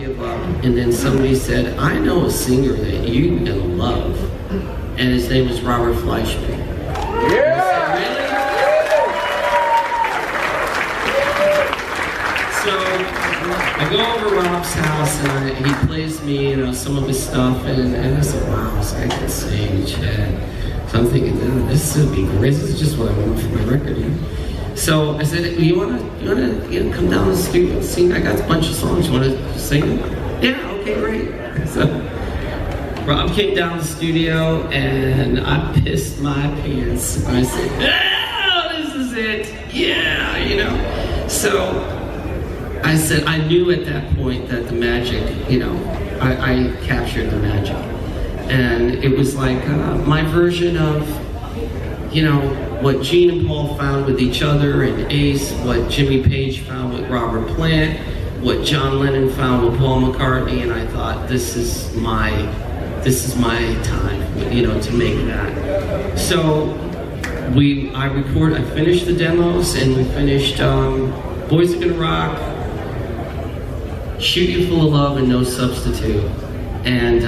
give up. And then somebody said, I know a singer that you're gonna love. And his name was Robert Fleischman. Yeah! I said, really? So I go over to Rob's house and he plays me, some of his stuff, and I said, wow, this guy can sing, Chad. So I'm thinking, oh, this would be great. This is just what I want for my record. So I said, you wanna come down to the studio and sing? I got a bunch of songs. You wanna sing them? Yeah, okay, great. So Rob came down to the studio and I pissed my pants. I said, oh, this is it. Yeah, So I said, I knew at that point that the magic, I captured the magic. And it was like my version of, what Gene and Paul found with each other and Ace, what Jimmy Page found with Robert Plant, what John Lennon found with Paul McCartney, and I thought, this is my time, to make that. So I finished the demos, and we finished Boys Are Gonna Rock, Shoot You Full of Love, and No Substitute. And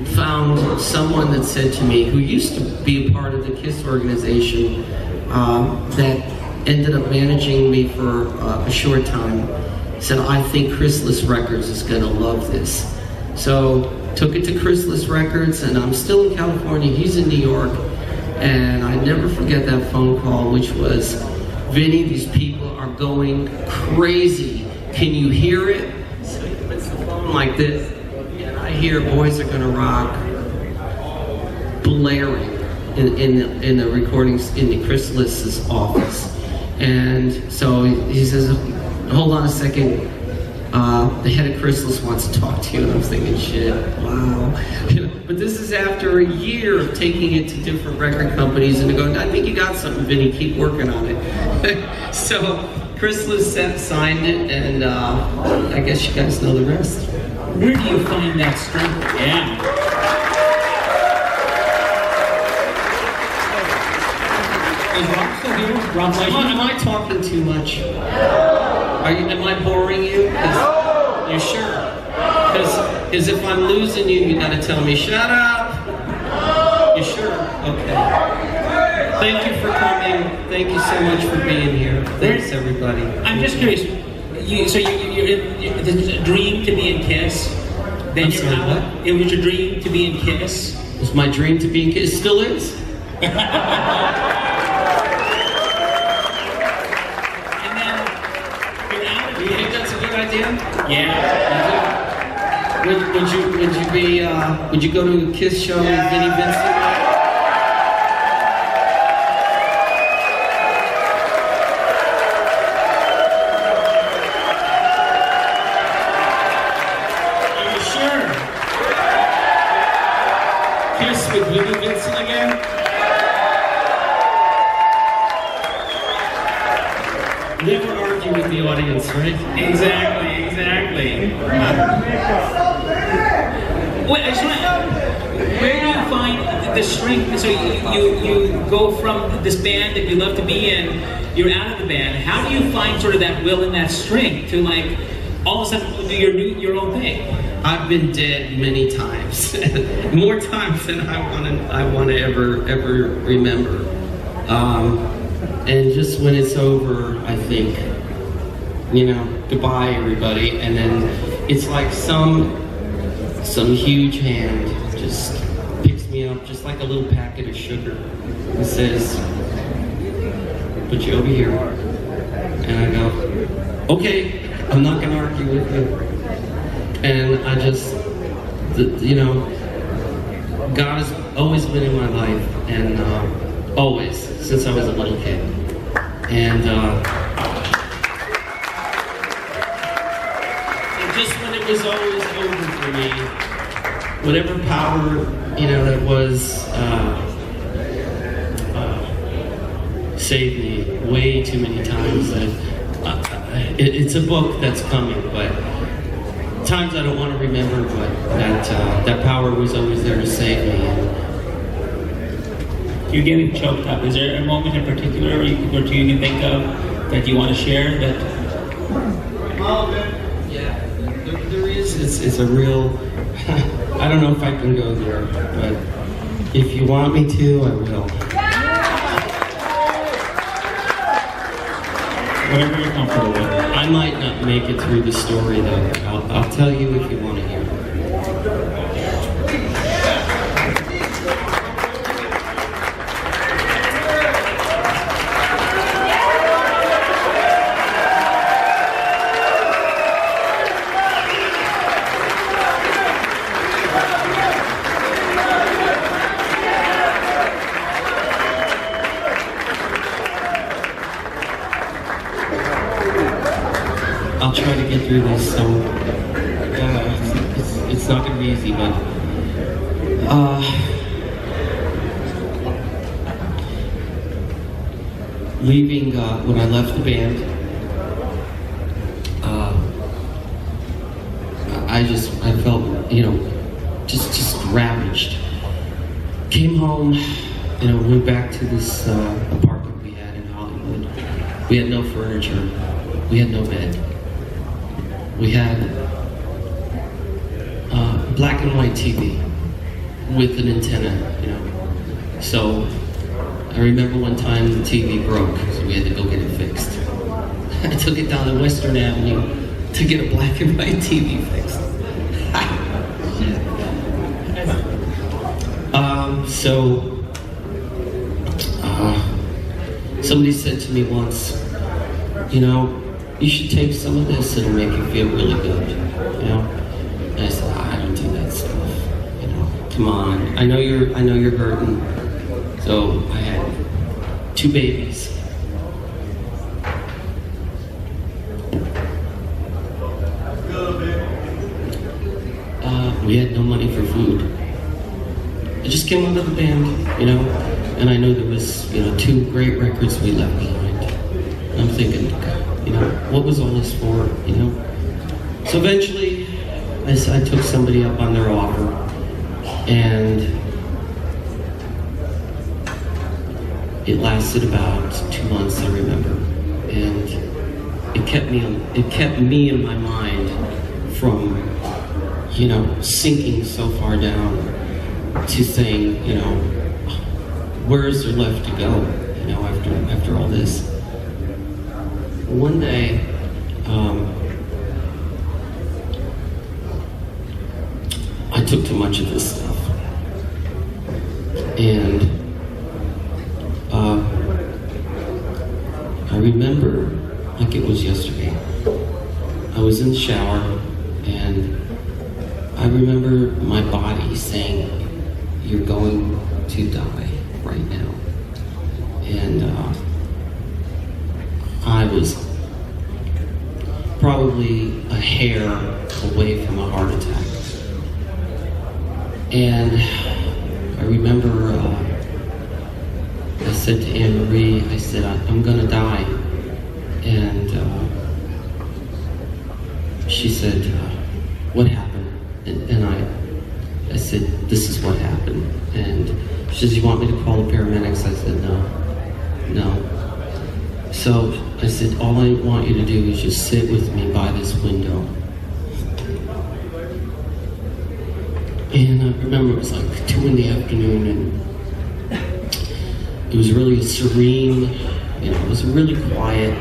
found someone that said to me, who used to be a part of the KISS organization, that ended up managing me for a short time, said, I think KISSmas Records is gonna love this. So took it to KISSmas Records, and I'm still in California, he's in New York, and I never forget that phone call, which was, Vinny, these people are going crazy. Can you hear it? So he puts the phone like this, and I hear Boys Are Gonna Rock blaring in the recordings in the KISSmas office. And so he says, hold on a second, the head of KISSmas wants to talk to you. And I'm thinking, shit, wow. But this is after a year of taking it to different record companies and going, I think you got something, Vinny, keep working on it. So KISSmas signed it, and I guess you guys know the rest. Where do you find that strength? Yeah. Is Rob still here? Rob, am I talking too much? Am I boring you? No. You sure? Because if I'm losing you, you gotta tell me, shut up. You sure? Okay. Thank you for coming. Thank you so much for being here. Thanks, everybody. I'm just curious. There's a dream to be in KISS. Then you're out. It was your dream to be in KISS. It was my dream to be in KISS. It still is. And then you're out of KISS. You think that's a good idea? Yeah. Would you go to a KISS show with Vinnie Vincent? With Vinnie Vincent again? Never argue with the audience, right? Exactly. Wait, where do you find the strength? So you go from this band that you love to be in, you're out of the band. How do you find sort of that will and that strength to all of a sudden do your own thing? I've been dead many times, more times than I want to ever remember. And just when it's over, I think, goodbye everybody. And then it's like some huge hand just picks me up, just like a little packet of sugar, and says, "Put you over here." And I go, "Okay, I'm not gonna argue with you." And I just, God has always been in my life, and always, since I was a little kid. And just when it was always over for me, whatever power, that was, saved me way too many times. That it's a book that's coming, but times I don't want to remember, but that power was always there to save me. You're getting choked up. Is there a moment in particular or two you can think of that you want to share? Yeah. it's a real, I don't know if I can go there, but if you want me to, I will. Whatever you're comfortable with. I might not make it through the story though. I'll tell you if you want to hear it. I'll try to get through this, so it's not going to be easy, but leaving, when I left the band, I felt, just ravaged. Came home, went back to this apartment we had in Hollywood. We had no furniture. We had no bed. We had black and white TV with an antenna, So I remember one time the TV broke, so we had to go get it fixed. I took it down to Western Avenue to get a black and white TV fixed. Somebody said to me once, you should take some of this, it'll make you feel really good, And I said, I don't do that stuff, come on, I know you're hurting. So I had 2 babies. We had no money for food. I just came out of the band, and I know there was, 2 great records we left behind. And I'm thinking, what was all this for, So eventually, I took somebody up on their offer, and it lasted about 2 months, I remember, and it kept me in my mind from, sinking so far down to saying, where is there left to go, after all this. One day, I took too much of this stuff, and I remember like it was yesterday. I was in the shower, and I remember my body saying, "You're going to die right now," and I was probably a hair away from a heart attack. And I remember I said to Anne-Marie, I said, I'm gonna die. And she said, what happened? And I said, this is what happened. And she says, you want me to call the paramedics? I said, no. So I said, all I want you to do is just sit with me by this window. And I remember it was like 2 in the afternoon, and it was really serene, it was a really quiet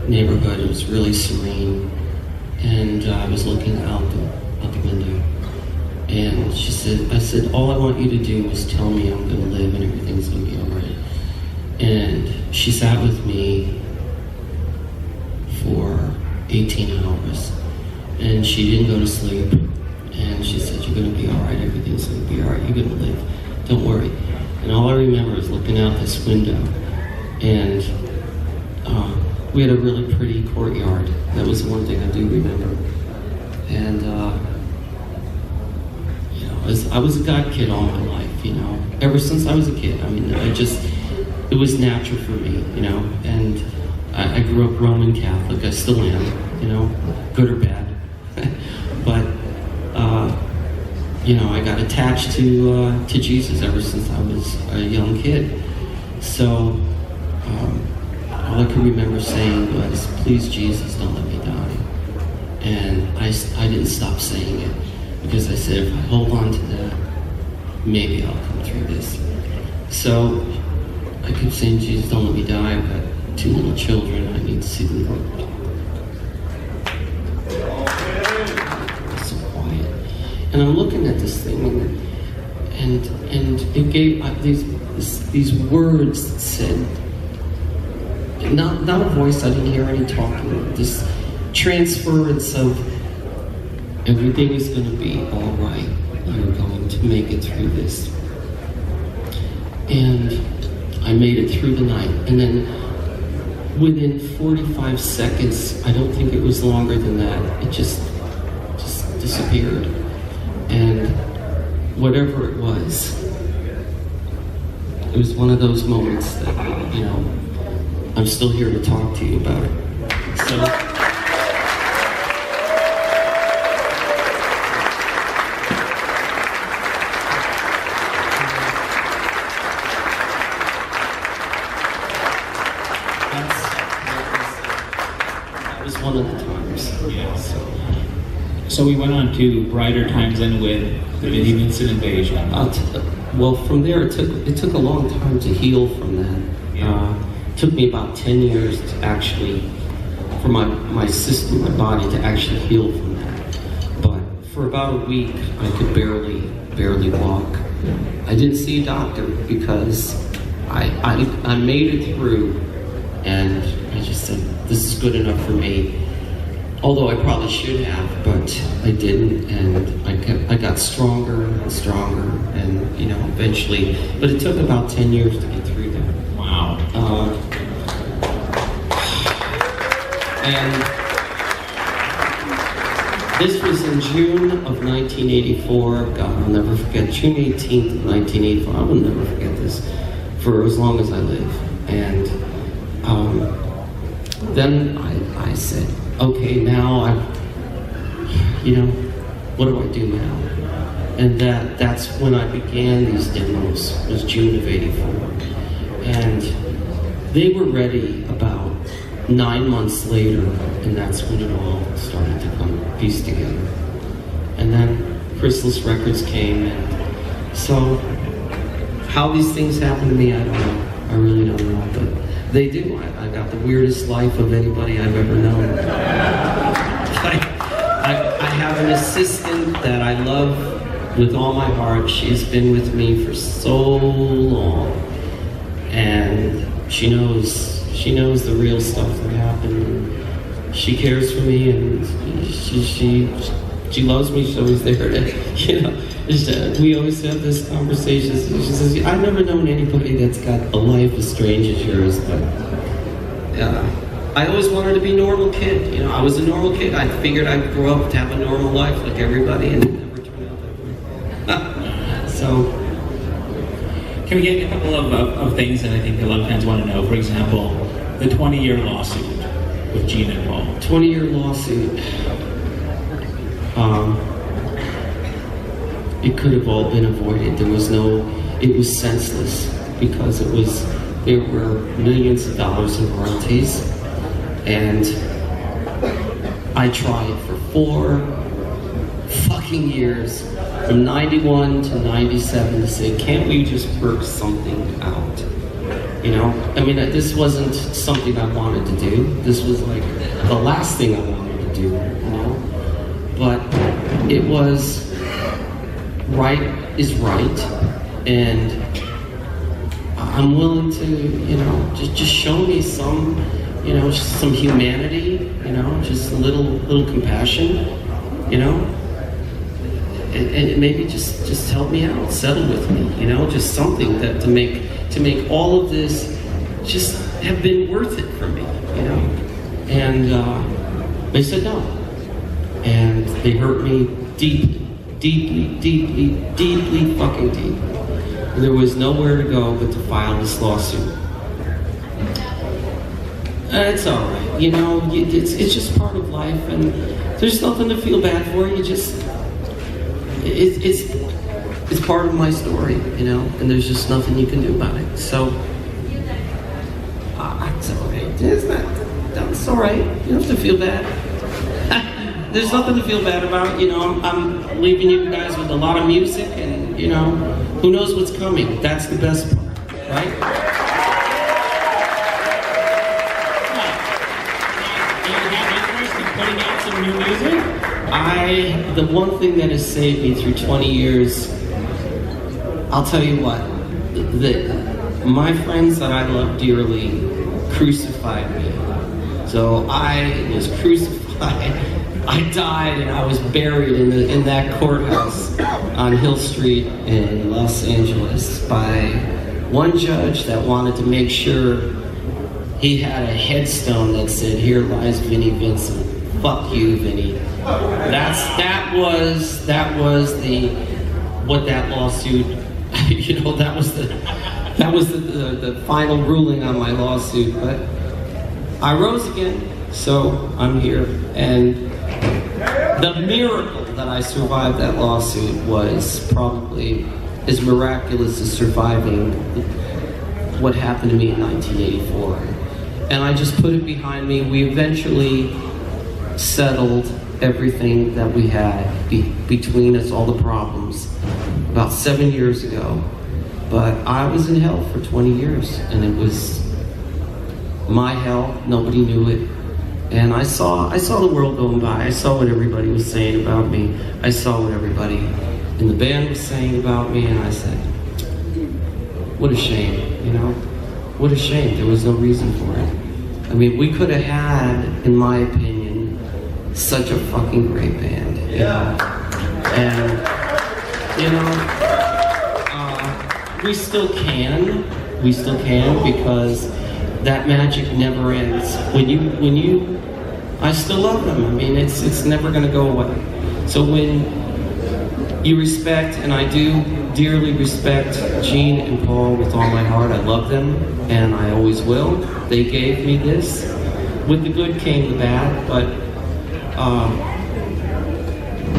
neighborhood, it was really serene. And I was looking out the window. And she said, I said, all I want you to do is tell me I'm gonna live and everything's gonna be all right. And she sat with me for 18 hours, and she didn't go to sleep. And she said, you're gonna be all right, everything's gonna be all right, you're gonna live, don't worry. And all I remember is looking out this window, and we had a really pretty courtyard. That was the one thing I do remember. And I was a God kid all my life, ever since I was a kid. I mean, it was natural for me, and I grew up Roman Catholic, I still am, good or bad. But I got attached to Jesus ever since I was a young kid. So all I can remember saying was, please Jesus, don't let me die. And I didn't stop saying it, because I said, if I hold on to that, maybe I'll come through this. So I kept saying, Jesus, don't let me die. I've got 2 little children, I need to see them grow up. It's so quiet. And I'm looking at this thing, and it gave these words that said, not a voice, I didn't hear any talking, this transference of everything is going to be all right. You're going to make it through this. And I made it through the night. And then within 45 seconds, I don't think it was longer than that, it just disappeared. And whatever it was one of those moments that, you know, I'm still here to talk to you about it. So, that was one of the times. Yeah. So we went on to brighter times then with the Vinnie Vincent invasion. Well, from there it took a long time to heal from that. Yeah. It took me about 10 years to actually, for my system, my body to actually heal from that. But for about a week, I could barely walk. I didn't see a doctor because I made it through, and I just said, this is good enough for me. Although I probably should have, but I didn't, and I got stronger and stronger, and you know, eventually. But it took about 10 years to get through that. Wow. And this was in June of 1984. God, I'll never forget. June 18th of 1984. I will never forget this for as long as I live. And then I said, okay, now what do I do now? And that's when I began these demos. It was June of '84. And they were ready about 9 months later, and that's when it all started to piece together. And then Chrysalis Records came, and so how these things happen to me, I don't know. I really don't know, but they do. I got the weirdest life of anybody I've ever known. I have an assistant that I love with all my heart. She's been with me for so long, and she knows the real stuff that happened. She cares for me, and she loves me. She's always there to, you know. We always have this conversation. She says, I've never known anybody that's got a life as strange as yours, but I always wanted to be a normal kid. You know, I was a normal kid. I figured I'd grow up to have a normal life like everybody, and it never turned out that way. So, can we get a couple of things that I think a lot of fans want to know? For example, the 20-year lawsuit with Gina and Paul. 20-year lawsuit. It could have all been avoided. It was senseless, because there were millions of dollars in royalties, and I tried for 4 fucking years, from 91 to 97, to say, can't we just work something out? You know, I mean, this wasn't something I wanted to do. This was like the last thing I wanted to do, you know? But it was, right is right, and I'm willing to, you know, just show me some, you know, just some humanity, you know, just a little compassion, you know, and maybe just help me out, settle with me, you know, just something that to make all of this just have been worth it for me, you know. And they said no, and they hurt me deeply fucking deep. And there was nowhere to go but to file this lawsuit. It's all right, you know. It's just part of life, and there's nothing to feel bad for. It's part of my story, you know. And there's just nothing you can do about it. So it's all right. That's all right. You don't have to feel bad. there's nothing to feel bad about. You know, I'm leaving you guys with a lot of music, and you know, who knows what's coming? That's the best part, right? Do you have interest in putting out some new music? The one thing that has saved me through 20 years, I'll tell you what, my friends that I love dearly crucified me. So I was crucified. I died and I was buried in that courthouse on Hill Street in Los Angeles by one judge that wanted to make sure he had a headstone that said, "Here lies Vinnie Vincent. Fuck you, Vinnie." That was what that lawsuit. You know, that was the final ruling on my lawsuit. But I rose again, so I'm here. And the miracle that I survived that lawsuit was probably as miraculous as surviving what happened to me in 1984. And I just put it behind me. We eventually settled everything that we had between us, all the problems, about 7 years ago. But I was in hell for 20 years, and it was my hell. Nobody knew it. And I saw the world going by. I saw what everybody was saying about me. I saw what everybody in the band was saying about me, and I said, what a shame, you know? What a shame. There was no reason for it. I mean, we could have had, in my opinion, such a fucking great band. You know? And, you know, we still can because that magic never ends. I still love them. I mean, it's never gonna go away. So when you respect, and I do dearly respect Gene and Paul with all my heart, I love them, and I always will. They gave me this. With the good came the bad, but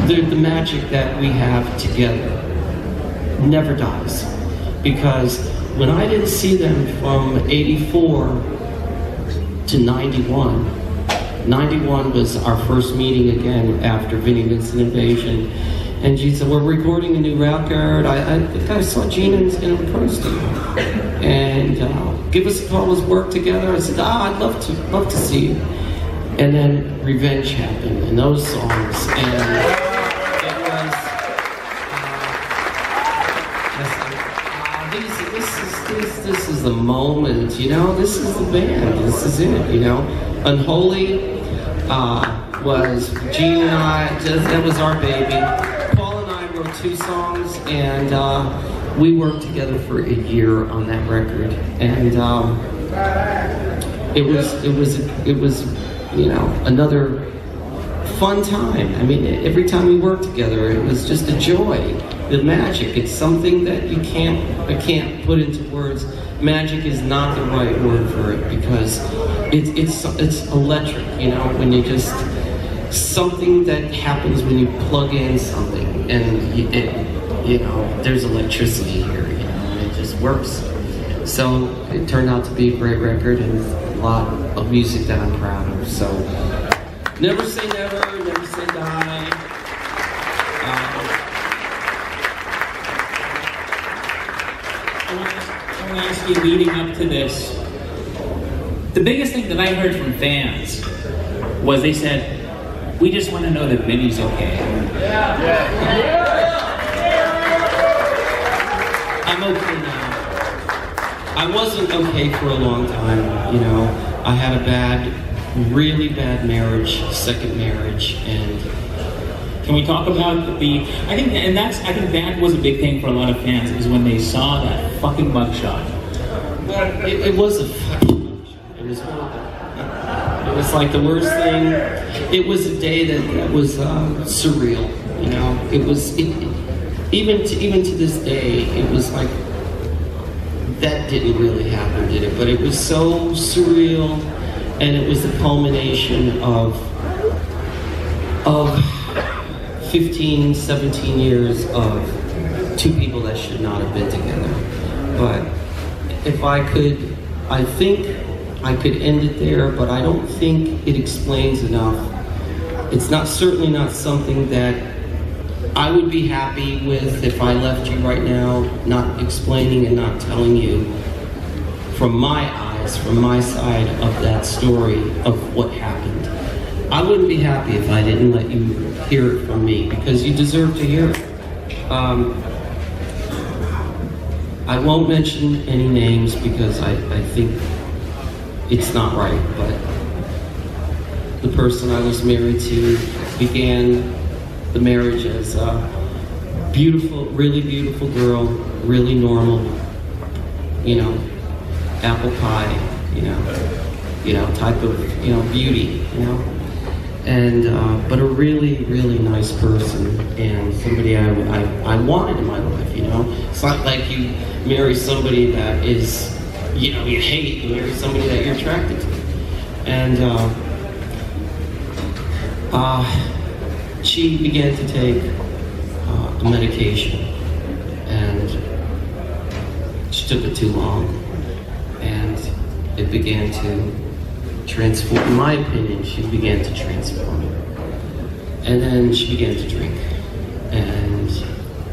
the magic that we have together never dies. Because when I didn't see them from 84 to 91, 91 was our first meeting again after Vinnie Vincent Invasion. And Gene said, we're recording a new record. I think I saw Gene in person. And give us a call, let's work together. I said, I'd love to see you. And then Revenge happened, and those songs. And it was, this is the moment, you know, this is the band, this is it, you know. Unholy was Gene and I, that was our baby. Paul and I wrote 2 songs, and we worked together for a year on that record. And it was, you know, another fun time. I mean, every time we worked together, it was just a joy. The magic, it's something that I can't put into words. Magic is not the right word for it, because it's electric, you know, when you just, something that happens when you plug in something, and you know, there's electricity here, you know, and it just works. So it turned out to be a great record, and a lot of music that I'm proud of. So never say never, never say die. I want to ask you, leading up to this, the biggest thing that I heard from fans was they said, we just want to know that Vinnie's okay. I'm okay now. I wasn't okay for a long time, you know. I had a really bad marriage, second marriage, and can we talk about I think that was a big thing for a lot of fans, is when they saw that fucking mugshot. Well, it was a fucking mugshot. It was horrible. It was like the worst thing. It was a day that was surreal, you know. Even to this day, it was like, that didn't really happen, did it? But it was so surreal, and it was the culmination of 15, 17 years of 2 people that should not have been together. But if I could, I think I could end it there, but I don't think it explains enough It's certainly not something that I would be happy with if I left you right now, not explaining and not telling you from my eyes, from my side of that story of what happened. I wouldn't be happy if I didn't let you hear it from me, because you deserve to hear it. I won't mention any names because I think it's not right, but the person I was married to began the marriage as a beautiful, really beautiful girl, really normal, apple pie, type of, beauty, and but a really, really nice person, and somebody I wanted in my life, It's not like you marry somebody that is, you hate. You marry somebody that you're attracted to, and she began to take a medication, and she took it too long, and it began to transform. In my opinion, she began to transform. And then she began to drink, and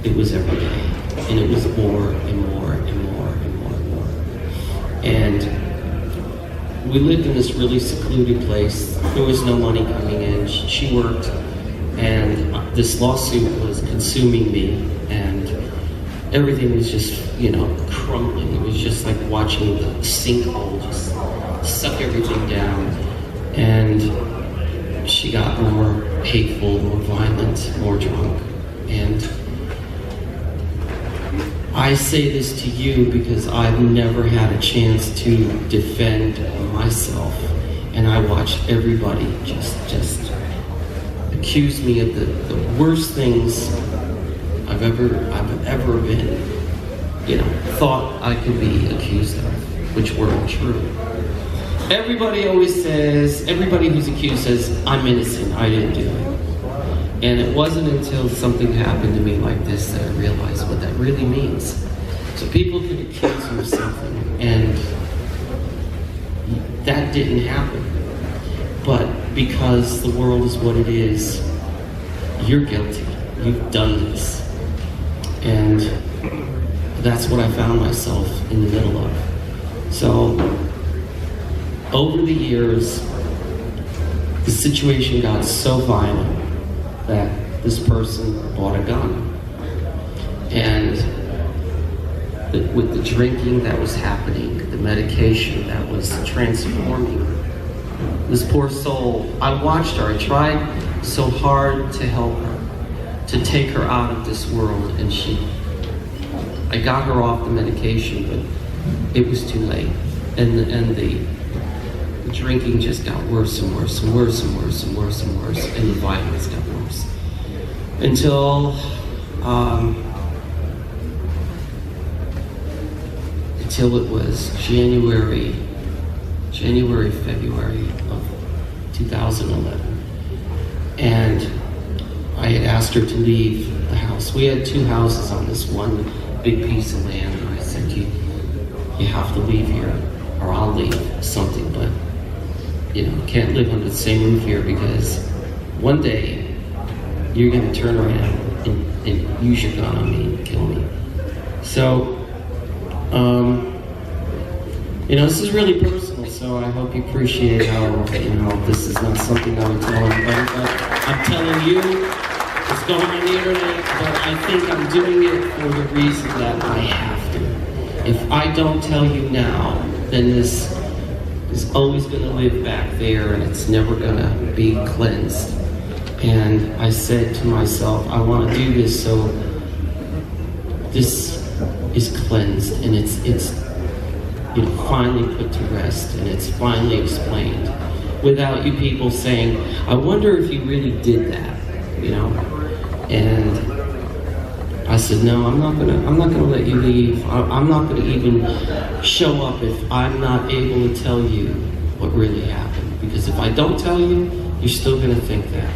it was every day, and it was more and more and more and more and more. And we lived in this really secluded place. There was no money coming in. She worked, and this lawsuit was consuming me, and everything was just, crumbling. It was just like watching the sinkhole just suck everything down. And she got more hateful, more violent, more drunk. And I say this to you because I've never had a chance to defend myself, and I watched everybody just accuse me of the worst things I've ever been, thought I could be accused of, which weren't true. Everybody who's accused says, I'm innocent, I didn't do it. And it wasn't until something happened to me like this that I realized what that really means. So people could accuse you of something, and that didn't happen. But because the world is what it is, you're guilty. You've done this. And that's what I found myself in the middle of. So, over the years, the situation got so violent that this person bought a gun. And with the drinking that was happening, the medication that was transforming this poor soul, I watched her. I tried so hard to help her, to take her out of this world, and I got her off the medication, but it was too late. And the drinking just got worse and worse and worse and worse and worse and worse, and the violence got worse. Until it was January, February of 2011. And I had asked her to leave the house. We had 2 houses on this one big piece of land, and I said, you have to leave here, or I'll leave something, but can't live under the same roof here, because one day you're going to turn around and use your gun on me and kill me. So, this is really personal, so I hope you appreciate how, this is not something I would tell anybody, but I'm telling you, it's going on the internet, but I think I'm doing it for the reason that I have to. If I don't tell you now, then this is always going to live back there, and it's never going to be cleansed. And I said to myself, I want to do this so this is cleansed, and it's finally put to rest, and it's finally explained, without you people saying, I wonder if you really did that, And I said, no, I'm not gonna let you leave. I'm not gonna even show up if I'm not able to tell you what really happened. Because if I don't tell you, you're still gonna think that,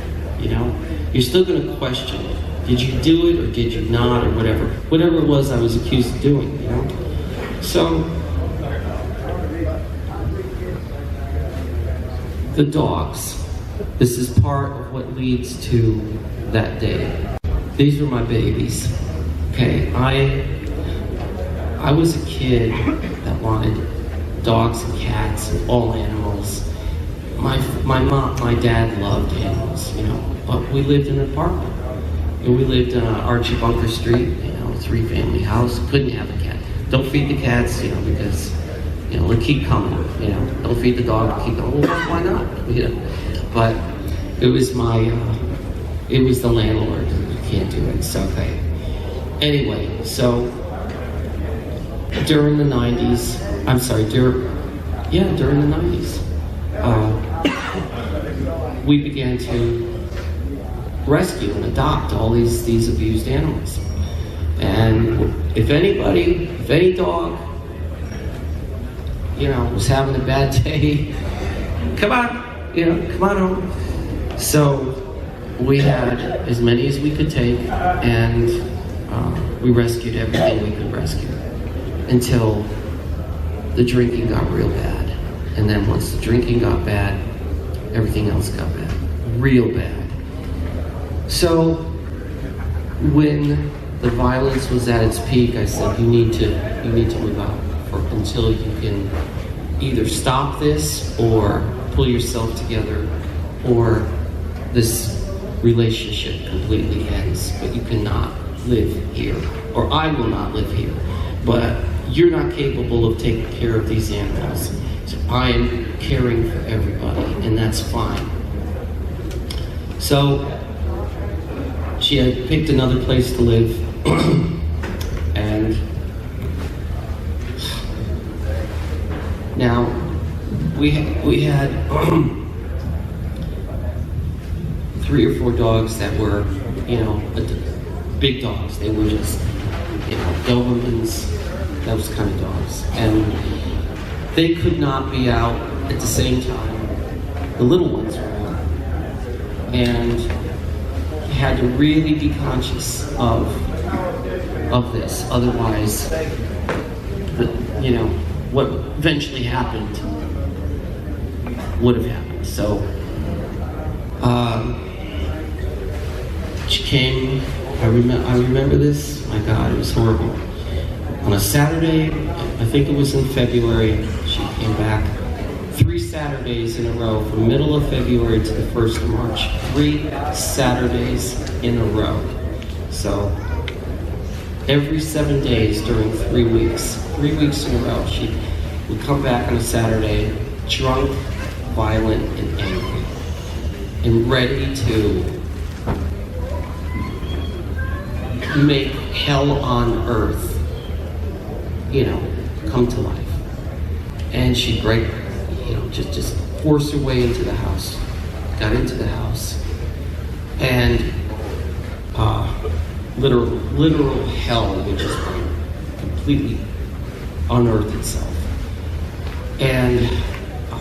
You're still gonna question it. Did you do it or did you not, or whatever? Whatever it was I was accused of doing, So, the dogs. this is part of what leads to that day. These were my babies. Okay, I was a kid that wanted dogs and cats and all animals. My dad loved animals, but we lived in an apartment. We lived on Archie Bunker Street, 3-family house. Couldn't have a cat. Don't feed the cats, because, they'll keep coming. Don't feed the dog, keep coming. Well, why not? But it was the landlord. You can't do it. So okay. Anyway, so during the 90s, during the 90s, we began to rescue and adopt all these abused animals. And if any dog, was having a bad day, come on home. So we had as many as we could take, and we rescued everything we could rescue until the drinking got real bad. And then once the drinking got bad, everything else got bad, real bad. So when the violence was at its peak, I said, you need to move out until you can either stop this or pull yourself together, or this relationship completely ends. But you cannot live here, or I will not live here. But you're not capable of taking care of these animals. So I am caring for everybody, and that's fine. So she had picked another place to live, and now we had 3 or 4 dogs that were, big dogs. They were just, Dobermans, those kind of dogs. And they could not be out at the same time the little ones were out. And you had to really be conscious of this. Otherwise, what eventually happened would have happened. So she came, I remember this, my God, it was horrible. On a Saturday, I think it was in February, she came back 3 Saturdays in a row, from middle of February to the 1st of March. 3 Saturdays in a row. So every 7 days during 3 weeks in a row, she would come back on a Saturday, drunk, violent, and angry, and ready to make hell on earth, come to life. And she'd break, just force her way into the house. Got into the house, and literal hell would just completely unearth itself. And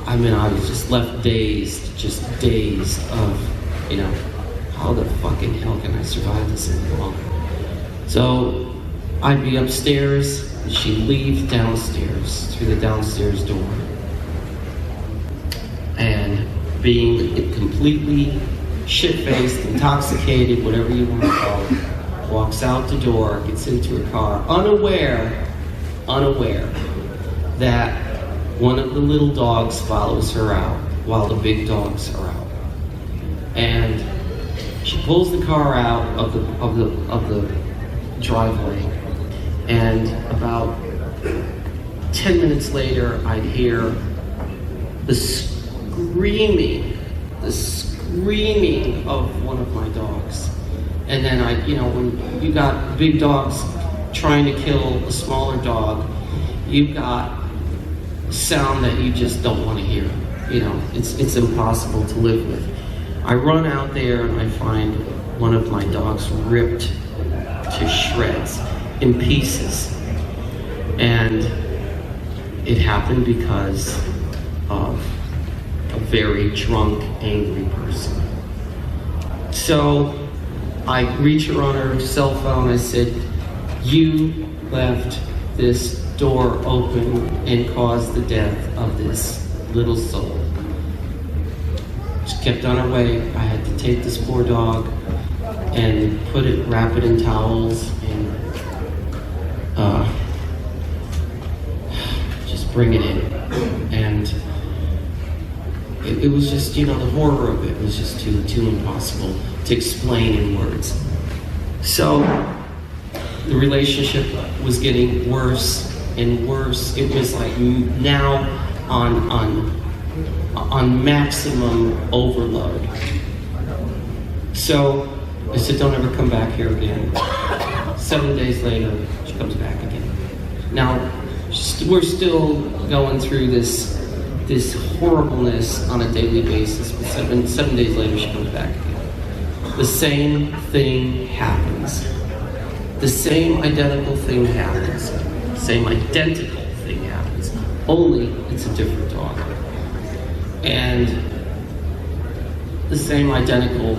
I was just left dazed of, how the fucking hell can I survive this any longer? So I'd be upstairs, and she'd leave downstairs, through the downstairs door. And being completely shit-faced, intoxicated, whatever you want to call it, walks out the door, gets into her car, unaware that one of the little dogs follows her out while the big dogs are out. And she pulls the car out of the driveway, and about 10 minutes later, I'd hear the screaming of one of my dogs. And then when you got big dogs trying to kill a smaller dog, you've got sound that you just don't want to hear. It's impossible to live with. I run out there and I find one of my dogs ripped to shreds, in pieces. And it happened because of a very drunk, angry person. So I reach her on her cell phone. I said, you left this door open and caused the death of this little soul. She kept on her way. I had to take this poor dog and wrap it in towels and just bring it in. And it was just, the horror of it was just too impossible to explain in words. So the relationship was getting worse and worse. It was like now on maximum overload. So I said, don't ever come back here again. 7 days later, she comes back again. Now, we're still going through this horribleness on a daily basis, but seven days later, she comes back again. The same thing happens. The same identical thing happens. Same identical thing happens. Only it's a different dog. And the same identical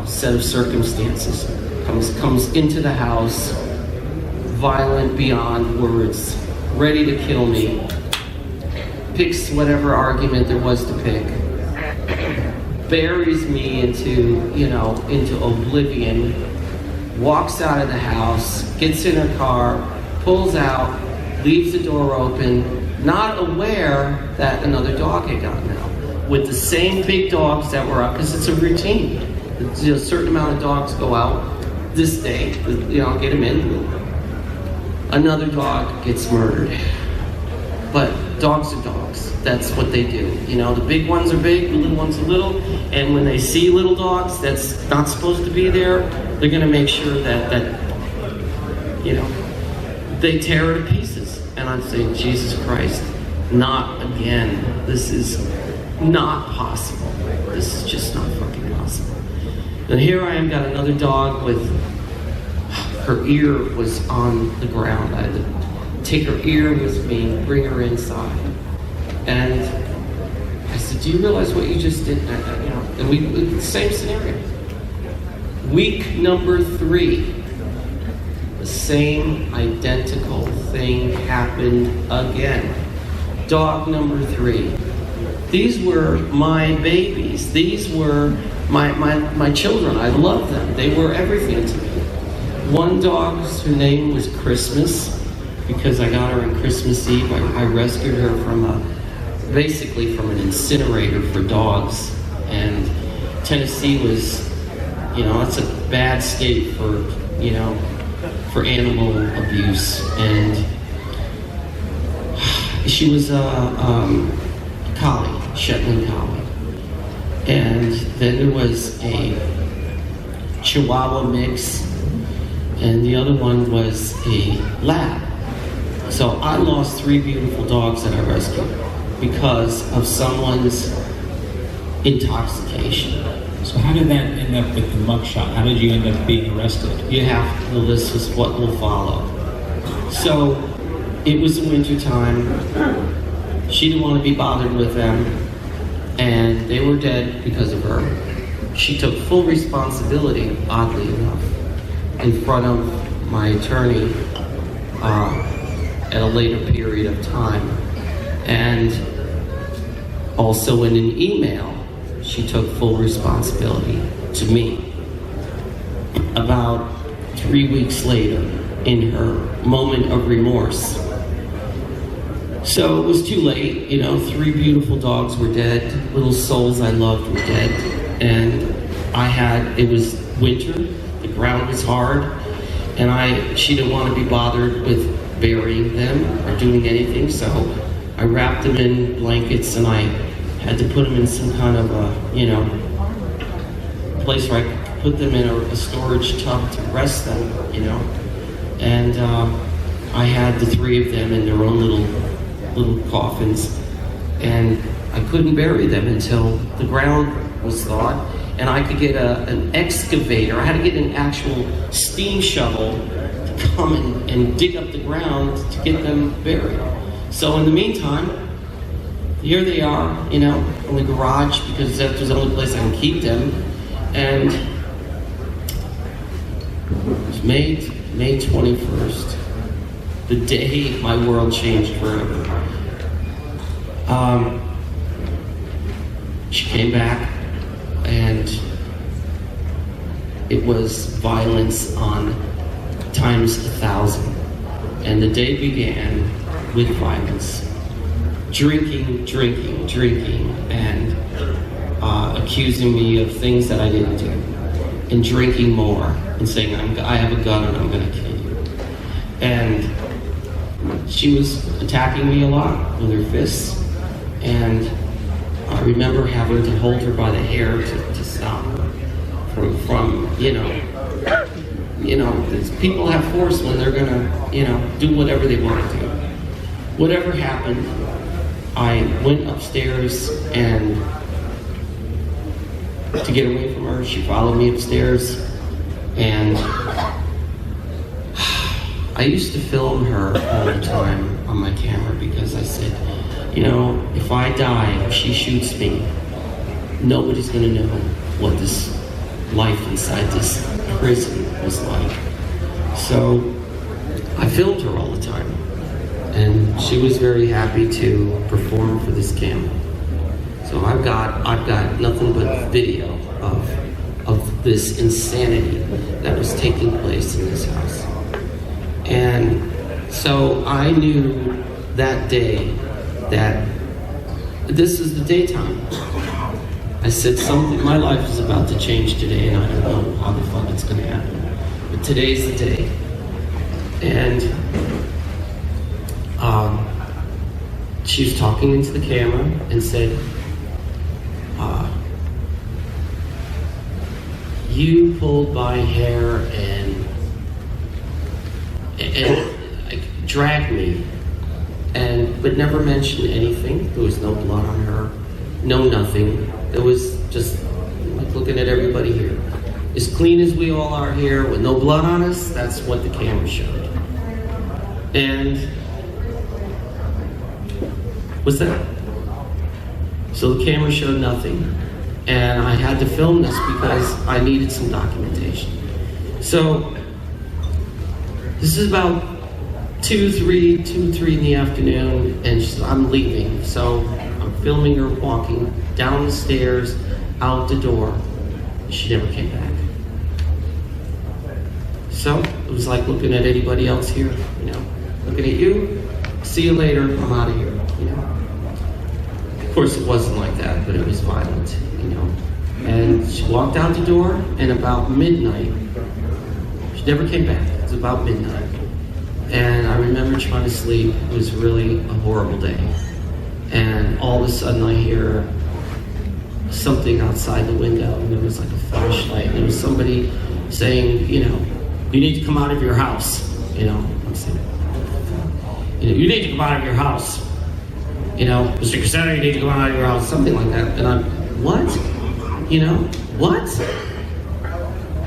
set of circumstances comes into the house, violent beyond words, ready to kill me, picks whatever argument there was to pick, buries me into oblivion, walks out of the house, gets in her car, pulls out, leaves the door open, not aware that another dog had gotten out. With the same big dogs that were out, because it's a routine. A certain amount of dogs go out this day, get them in. Another dog gets murdered. But dogs are dogs. That's what they do. The big ones are big, the little ones are little, and when they see little dogs that's not supposed to be there, they're going to make sure that they tear it to pieces. And I'm saying, Jesus Christ, not again. This is not possible. This is just not fucking possible. And here I am, got another dog with her ear was on the ground. I had to take her ear with me, bring her inside. And I said, do you realize what you just did? And the same scenario. Week number 3, the same identical thing happened again. Dog number 3. These were my babies. These were my children. I love them. They were everything to me. One dog's name was KISSmas, because I got her on Christmas Eve. I rescued her basically from an incinerator for dogs. And Tennessee was, it's a bad state for animal abuse. And she was a collie, Shetland collie. And then there was a Chihuahua mix, and the other one was a lab. So I lost 3 beautiful dogs that I rescued because of someone's intoxication. So how did that end up with the mugshot? How did you end up being arrested? This is what will follow. So it was the winter time. She didn't want to be bothered with them, and they were dead because of her. She took full responsibility, oddly enough, in front of my attorney at a later period of time. And also in an email, she took full responsibility to me. About 3 weeks later, in her moment of remorse. So it was too late, 3 beautiful dogs were dead, little souls I loved were dead, and it was winter, the ground was hard, and she didn't want to be bothered with burying them or doing anything, so I wrapped them in blankets and I had to put them in some kind of place where I could put them in a storage tub to rest them, and I had the 3 of them in their own little coffins, and I couldn't bury them until the ground was thawed and I could get an excavator. I had to get an actual steam shovel to come and dig up the ground to get them buried. So in the meantime, here they are, in the garage, because that was the only place I can keep them. And it was May 21st, the day my world changed forever. She came back it was violence on times 1,000. And the day began with violence. Drinking, and accusing me of things that I didn't do. And drinking more, and saying, I have a gun and I'm gonna kill you. And she was attacking me a lot with her fists. And I remember having to hold her by the hair to stop her from people have force when they're gonna, do whatever they want to do. Whatever happened, I went upstairs and to get away from her, she followed me upstairs, and I used to film her all the time on my camera because I said, if I die, if she shoots me, nobody's gonna know what this life inside this prison was like. So I filmed her all the time, and she was very happy to perform for this camera. So I've got nothing but video of this insanity that was taking place in this house. And so I knew that day that this is the daytime. I said my life is about to change today, and I don't know how the fuck it's gonna happen. But today's the day. And she was talking into the camera and said, you pulled my hair and dragged me, but never mentioned anything. There was no blood on her, no nothing. It was just like looking at everybody here. As clean as we all are here, with no blood on us, that's what the camera showed. And what's that? So the camera showed nothing. And I had to film this because I needed some documentation. So this is about 2, 3 in the afternoon, and I'm leaving. So I'm filming her walking down the stairs, out the door. She never came back. So it was like looking at anybody else here, looking at you, see you later, I'm out of here, Of course it wasn't like that, but it was violent, And she walked out the door, and about midnight, she never came back. It was about midnight. And I remember trying to sleep. It was really a horrible day. And all of a sudden I hear something outside the window, and there was like a flashlight, and there was somebody saying, you need to come out of your house. I'm saying, you need to come out of your house. Mr. Cassetta, you need to come out of your house, something like that. And I'm, what? What?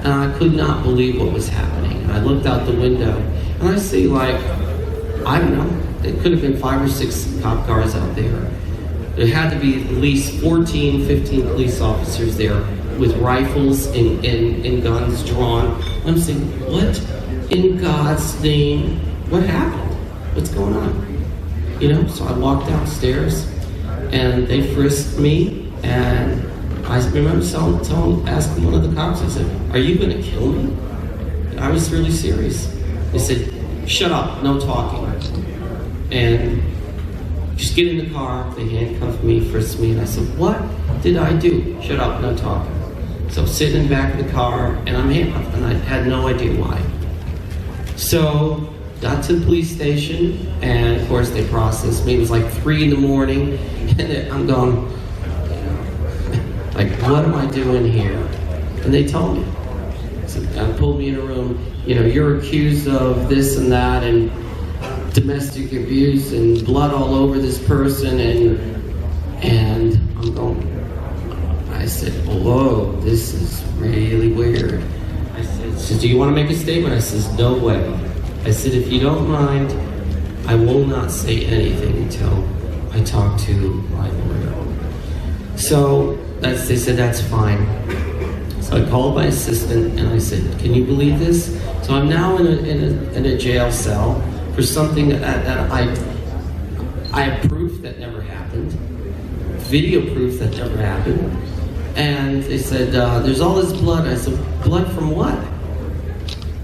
And I could not believe what was happening. And I looked out the window, and I see I don't know, there could have been 5 or 6 cop cars out there. There had to be at least 14, 15 police officers there with rifles and guns drawn. I'm saying, what in God's name? What happened? What's going on? So I walked downstairs, and they frisked me, and I remember asking one of the cops, I said, are you gonna kill me? I was really serious. They said, shut up, no talking. And just get in the car. They handcuffed me, frisked me, and I said, what did I do? Shut up, no talking. So I'm sitting in the back of the car, and I'm handcuffed, and I had no idea why. So got to the police station, and of course they processed me. It was like 3 in the morning, and I'm going, what am I doing here? And they told me. So pulled me in a room. You're accused of this and that, and domestic abuse, and blood all over this person, and I'm going. I said, whoa, this is really weird. I said, do you want to make a statement? I said, no way. I said, if you don't mind, I will not say anything until I talk to my lawyer. So they said, that's fine. So I called my assistant, and I said, can you believe this? So I'm now in a jail cell for something that I have proof that never happened, video proof that never happened, And they said, there's all this blood. I said, blood from what?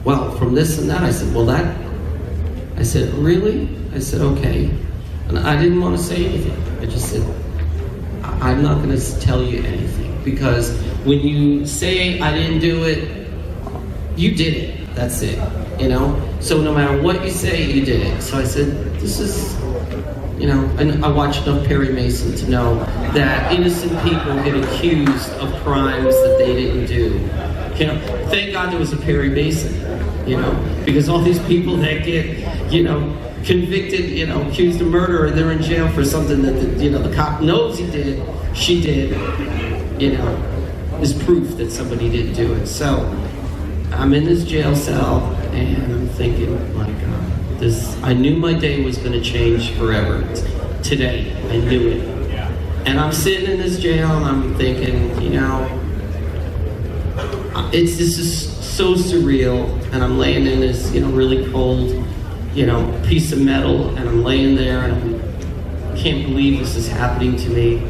Well, from this and that. I said, well, that. I said, really? I said, okay. And I didn't want to say anything. I just said, I'm not going to tell you anything. Because when you say I didn't do it, you did it. That's it. You know? So no matter what you say, you did it. So I said, this is, you know, and I watched enough Perry Mason to know that innocent people get accused of crimes that they didn't do. You know, thank God there was a Perry Mason, you know, because all these people that get, you know, convicted, you know, accused of murder, they're in jail for something that, you know, the cop knows he did, she did, you know, is proof that somebody didn't do it. So I'm in this jail cell and I'm thinking, my God, I knew my day was going to change forever. Today, I knew it. And I'm sitting in this jail and I'm thinking, you know, this is so surreal. And I'm laying in this, you know, really cold, you know, piece of metal, and I'm laying there and I can't believe this is happening to me.